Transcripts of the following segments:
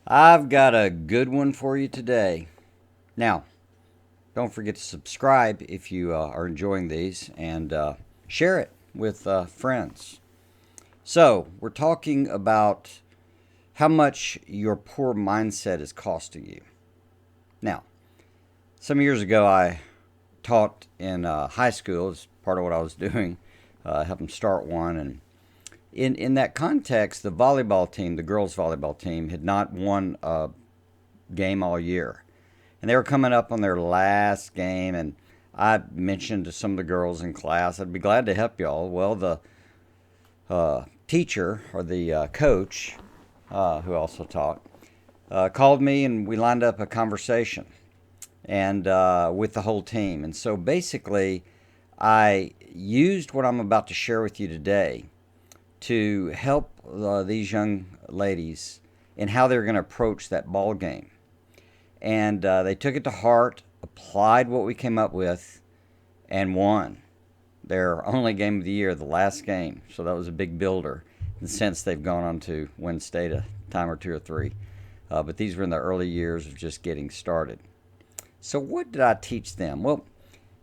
I've got a good one for you today. Now, don't forget to subscribe if you are enjoying these and share it with friends. So, we're talking about how much your poor mindset is costing you. Now, some years ago, I taught in high school as part of what I was doing, helped them start one. And in that context, the volleyball team, the girls' volleyball team, had not won a game all year. And they were coming up on their last game, and I mentioned to some of the girls in class, I'd be glad to help y'all. Well, the teacher or the coach, who also taught, called me, and we lined up a conversation and with the whole team. And so basically, I used what I'm about to share with you today to help these young ladies in how they're going to approach that ball game. And they took it to heart, applied what we came up with, and won their only game of the year, the last game. So that was a big builder. And since they've gone on to win state a time or two or three. But these were in the early years of just getting started. So, what did I teach them? Well,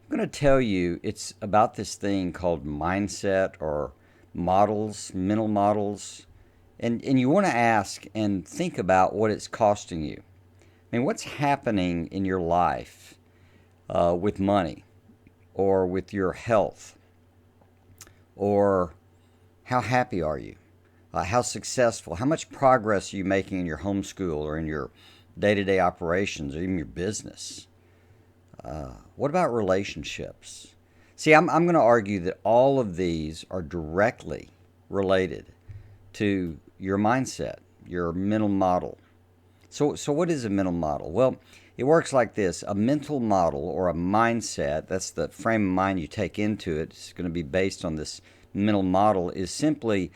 I'm going to tell you it's about this thing called mindset or models, mental models. And you want to ask and think about what it's costing you. I mean, what's happening in your life with money or with your health? Or how happy are you? How successful? How much progress are you making in your homeschool or in your day to day operations or even your business? What about relationships? See, I'm going to argue that all of these are directly related to your mindset, your mental model. So what is a mental model? Well, it works like this. A mental model or a mindset, that's the frame of mind you take into it. It's going to be based on this mental model, is simply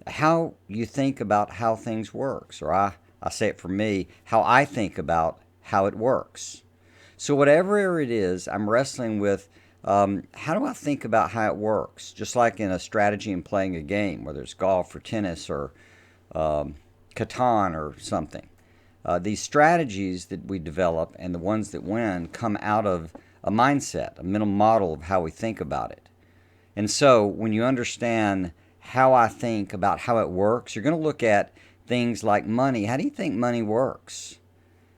how you think about how things works. Or I say it for me, how I think about how it works. So whatever it is, I'm wrestling with how do I think about how it works? Just like in a strategy in playing a game, whether it's golf or tennis or Catan or something. These strategies that we develop and the ones that win come out of a mindset, a mental model of how we think about it. And so when you understand how I think about how it works, you're going to look at things like money. How do you think money works?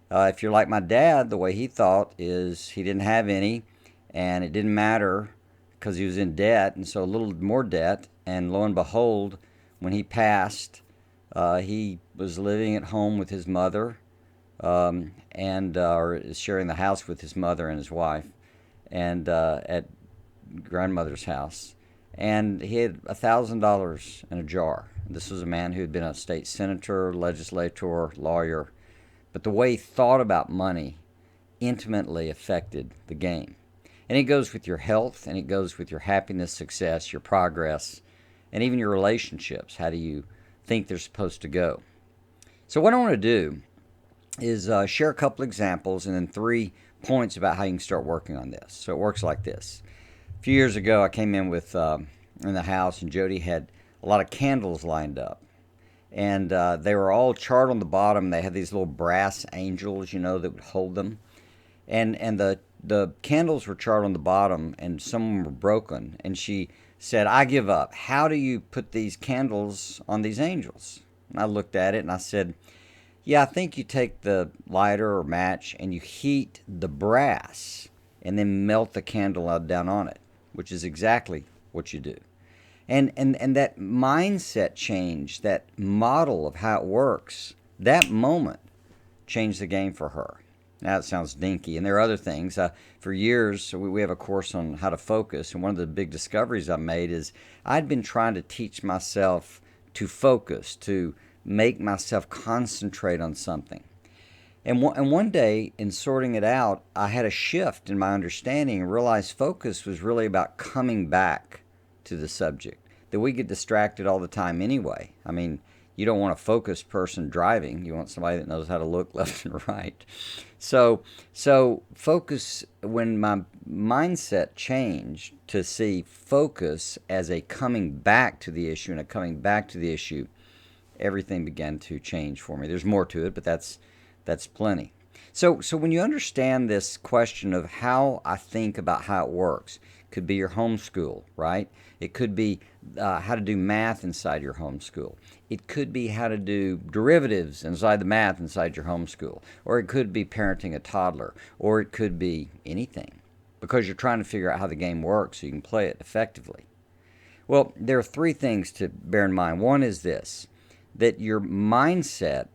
If you're like my dad, the way he thought is he didn't have any and it didn't matter because he was in debt, and so a little more debt. And lo and behold, when he passed, he was living at home with his mother, and or sharing the house with his mother and his wife, and at grandmother's house. And he had $1,000 in a jar. This was a man who had been a state senator, legislator, lawyer, but the way he thought about money intimately affected the game. And it goes with your health, and it goes with your happiness, success, your progress, and even your relationships. How do you think they're supposed to go? So what I want to do is share a couple examples and then 3 points about how you can start working on this. So it works like this. A few years ago, I came in with in the house, and Jody had a lot of candles lined up. And they were all charred on the bottom. They had these little brass angels, that would hold them. And the candles were charred on the bottom, and some of them were broken. And she said, "I give up. How do you put these candles on these angels?" And I looked at it and I said, "Yeah, I think you take the lighter or match and you heat the brass and then melt the candle down on it," which is exactly what you do. And that mindset change, that model of how it works, that moment changed the game for her. Now it sounds dinky, and there are other things. For years, we have a course on how to focus, and one of the big discoveries I made is I'd been trying to teach myself to focus, to make myself concentrate on something. And one day, in sorting it out, I had a shift in my understanding and realized focus was really about coming back to the subject. That we get distracted all the time anyway. I mean, you don't want a focused person driving. You want somebody that knows how to look left and right. So focus, when my mindset changed to see focus as a coming back to the issue and a coming back to the issue, everything began to change for me. There's more to it, but that's plenty. So when you understand this question of how I think about how it works, could be your homeschool, right? It could be how to do math inside your homeschool. It could be how to do derivatives inside the math inside your homeschool. Or it could be parenting a toddler. Or it could be anything, because you're trying to figure out how the game works so you can play it effectively. Well, there are three things to bear in mind. One is this, that your mindset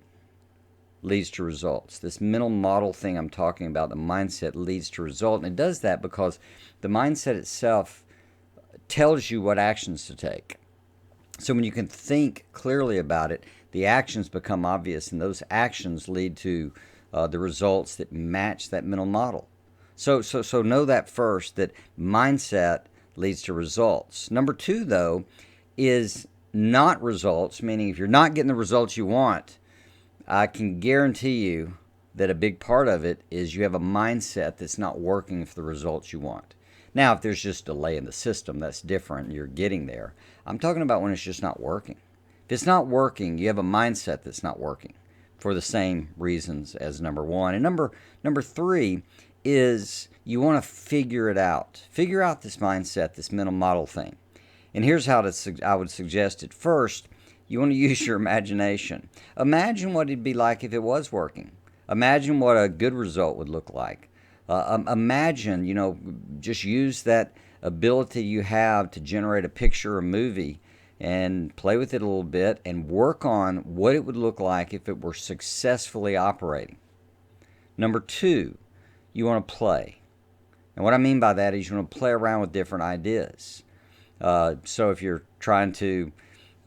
leads to results. This mental model thing I'm talking about, the mindset leads to result. And it does that because the mindset itself tells you what actions to take. So when you can think clearly about it, the actions become obvious, and those actions lead to the results that match that mental model. So know that first, that mindset leads to results. Number two, though, is not results, meaning if you're not getting the results you want, I can guarantee you that a big part of it is you have a mindset that's not working for the results you want. Now, if there's just delay in the system, that's different. You're getting there. I'm talking about when it's just not working. If it's not working, you have a mindset that's not working for the same reasons as number one. And number three is you want to figure it out. Figure out this mindset, this mental model thing. And here's how I would suggest it. First, you want to use your imagination. Imagine what it'd be like if it was working. Imagine what a good result would look like. Imagine, just use that ability you have to generate a picture or movie and play with it a little bit and work on what it would look like if it were successfully operating. Number two, you want to play. And what I mean by that is you want to play around with different ideas. So if you're trying to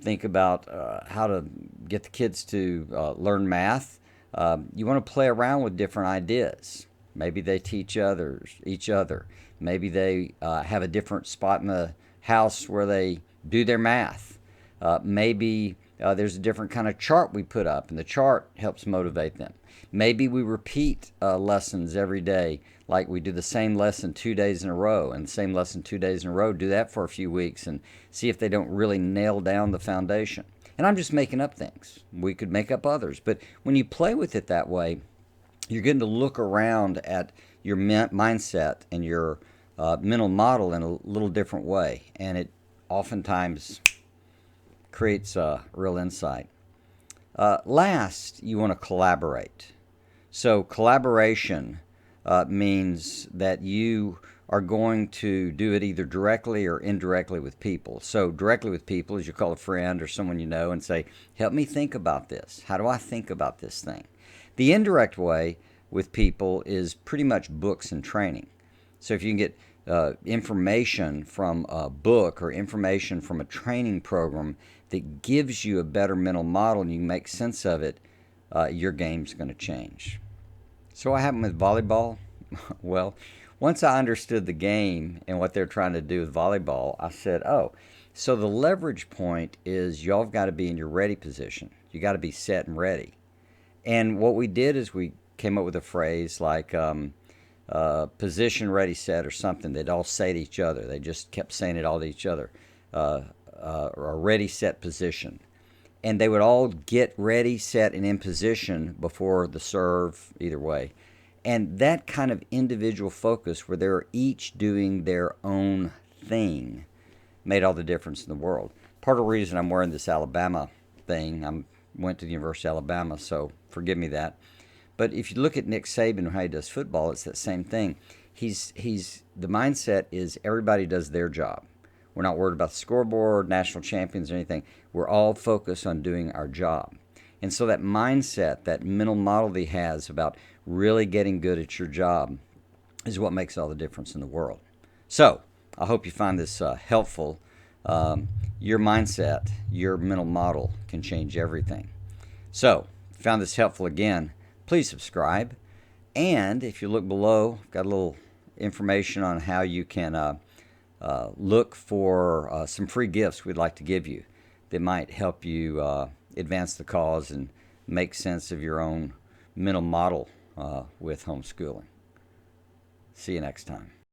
think about how to get the kids to learn math, you want to play around with different ideas. Maybe they teach each other. Maybe they have a different spot in the house where they do their math. Maybe there's a different kind of chart we put up, and the chart helps motivate them. Maybe we repeat lessons every day, like we do the same lesson 2 days in a row, and the same lesson 2 days in a row. Do that for a few weeks and see if they don't really nail down the foundation. And I'm just making up things. We could make up others. But when you play with it that way, you're getting to look around at your mindset and your mental model in a little different way. And it oftentimes creates real insight. Last, you want to collaborate. So collaboration means that you are going to do it either directly or indirectly with people. So directly with people is you call a friend or someone you know and say, help me think about this. How do I think about this thing? The indirect way with people is pretty much books and training. So if you can get information from a book or information from a training program that gives you a better mental model and you can make sense of it, your game's going to change. So what happened with volleyball? Well, once I understood the game and what they're trying to do with volleyball, I said, oh, so the leverage point is y'all have got to be in your ready position. You got to be set and ready. And what we did is we came up with a phrase like position, ready, set, or something. They'd all say to each other. They just kept saying it all to each other. Or ready, set, position. And they would all get ready, set, and in position before the serve, either way. And that kind of individual focus where they're each doing their own thing made all the difference in the world. Part of the reason I'm wearing this Alabama thing, I went to the University of Alabama, so forgive me that. But if you look at Nick Saban and how he does football, it's that same thing. The mindset is everybody does their job. We're not worried about the scoreboard, national champions, or anything. We're all focused on doing our job. And so that mindset, that mental model that he has about really getting good at your job is what makes all the difference in the world. So I hope you find this helpful. Your mindset, your mental model can change everything. So if you found this helpful again, please subscribe. And if you look below, I've got a little information on how you can look for some free gifts we'd like to give you that might help you advance the cause and make sense of your own mental model with homeschooling. See you next time.